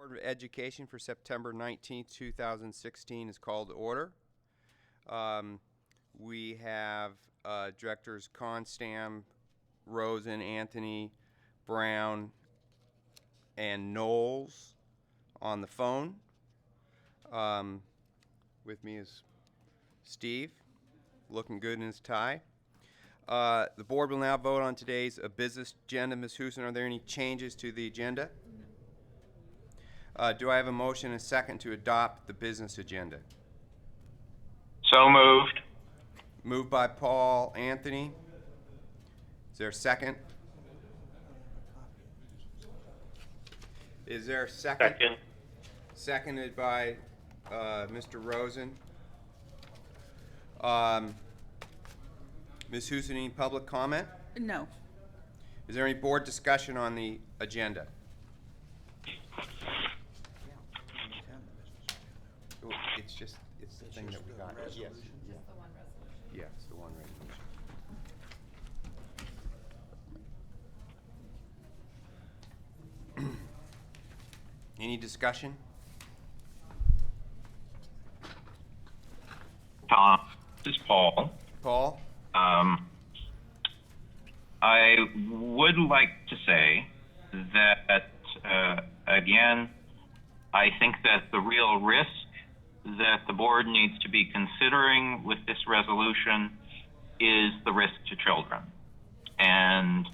Board of Education for September 19th, 2016 is called to order. We have Directors Constam, Rosen, Anthony, Brown, and Knowles on the phone. With me is Steve, looking good in his tie. The board will now vote on today's business agenda. Ms. Huson, are there any changes to the agenda? Do I have a motion and a second to adopt the business agenda? So moved. Moved by Paul Anthony. Is there a second? Is there a second? Second. Seconded by Mr. Rosen. Ms. Huson, any public comment? No. Is there any board discussion on the agenda? Oh, it's the thing that we got. Yes. Yeah, it's the one resolution. Any discussion? Tom, this is Paul. Paul? I would like to say that, again, I think that the real risk that the board needs to be considering with this resolution is the risk to children. And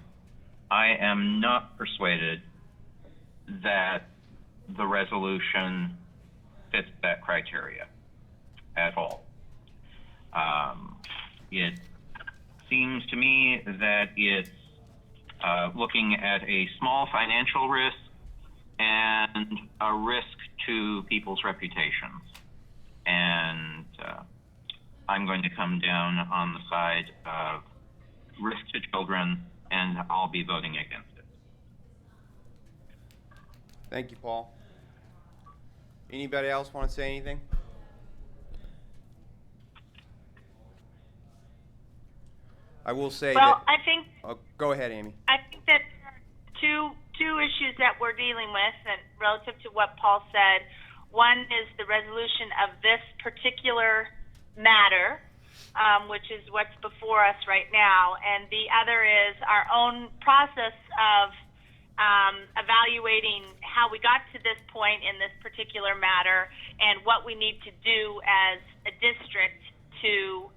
I am not persuaded that the resolution fits that criteria at all. It seems to me that it's looking at a small financial risk and a risk to people's reputations. And I'm going to come down on the side of risk to children, and I'll be voting against it. Thank you, Paul. Anybody else want to say anything? I will say well, that... I think... Oh, go ahead, Amy. I think that there are two issues that we're dealing with, and relative to what Paul said. One is the resolution of this particular matter, which is what's before us right now, and the other is our own process of evaluating how we got to this point in this particular matter and what we need to do as a district to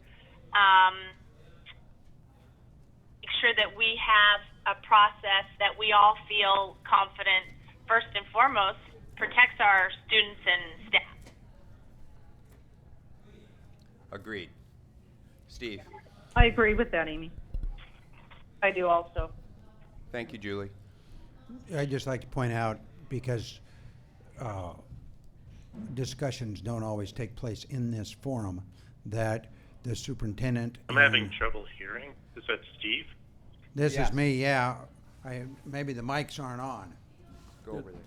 make sure that we have a process that we all feel confident, first and foremost, protects our students and staff. Agreed. Steve? I agree with that, Amy. I do also. Thank you, Julie. I'd just like to point out, because discussions don't always take place in this forum, that the superintendent... I'm having trouble hearing. Is that Steve? This Yes. is me, yeah. Maybe the mics aren't on. Go over there.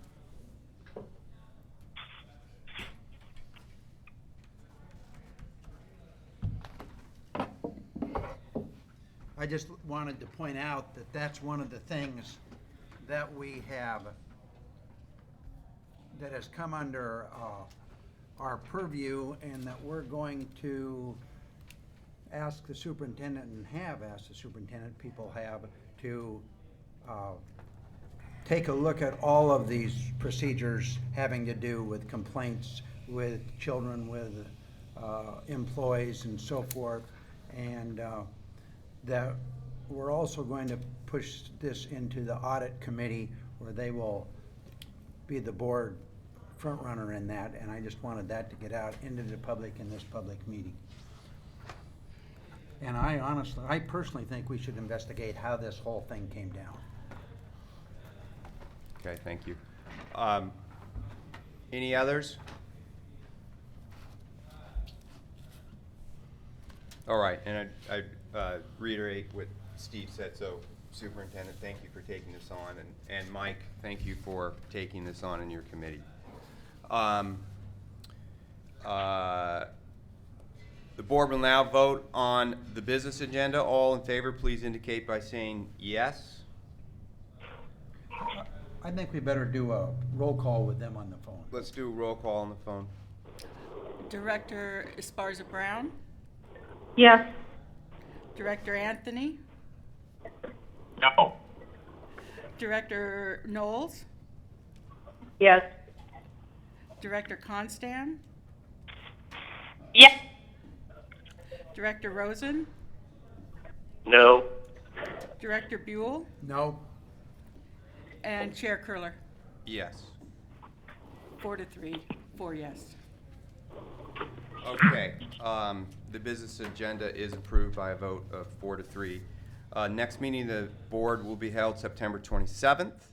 I just wanted to point out that that's one of the things that we have that has come under our purview, and that we're going to ask the superintendent, and have asked the superintendent, people have, to take a look at all of these procedures having to do with complaints with children, with employees and so forth, and that we're also going to push this into the audit committee, where they will be the board front runner in that, and I just wanted that to get out into the public in this public meeting. And I personally think we should investigate how this whole thing came down. Okay, thank you. Any others? All right, and I reiterate what Steve said. So, Superintendent, thank you for taking this on, and Mike, thank you for taking this on in your committee. The board will now vote on the business agenda. All in favor, please indicate by saying yes. I think we better do a roll call with them on the phone. Let's do a roll call on the phone. Director Esparza Brown, Yes. Director Anthony, No. Director Knowles, Yes. Director Constan, Yes. Director Rosen, No. Director Buell, No? and Chair Curler. Yes. 4-3, 4 yes. Okay, the business agenda is approved by a vote of 4-3. Next meeting of the board will be held September 27th.